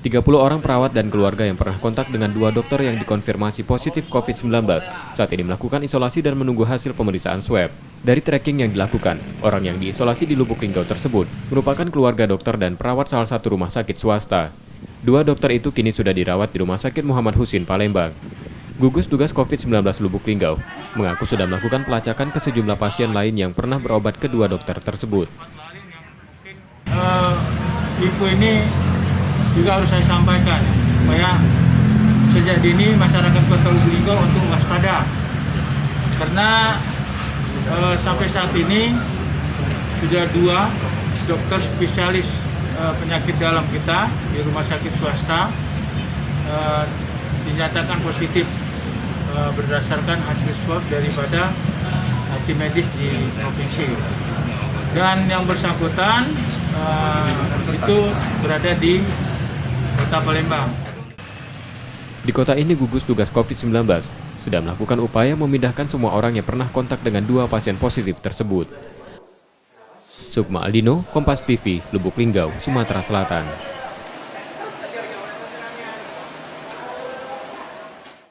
30 orang perawat dan keluarga yang pernah kontak dengan 2 dokter yang dikonfirmasi positif COVID-19 saat ini melakukan isolasi dan menunggu hasil pemeriksaan swab. Dari tracking yang dilakukan, orang yang diisolasi di Lubuk Linggau tersebut merupakan keluarga dokter dan perawat salah satu rumah sakit swasta. 2 dokter itu kini sudah dirawat di Rumah Sakit Muhammad Husin, Palembang. Gugus Tugas COVID-19 Lubuk Linggau mengaku sudah melakukan pelacakan ke sejumlah pasien lain yang pernah berobat ke 2 dokter tersebut. Info ini juga harus saya sampaikan supaya sejak dini masyarakat Kota Lubuk Linggau untuk waspada, karena sampai saat ini sudah 2 dokter spesialis penyakit dalam kita di rumah sakit swasta dinyatakan positif berdasarkan hasil swab daripada tim medis di provinsi, dan yang bersangkutan itu berada di Kota Palembang. Di kota ini, gugus tugas COVID-19 sudah melakukan upaya memindahkan semua orang yang pernah kontak dengan 2 pasien positif tersebut. Sukma Aldino, Kompas TV, Lubuk Linggau, Sumatera Selatan.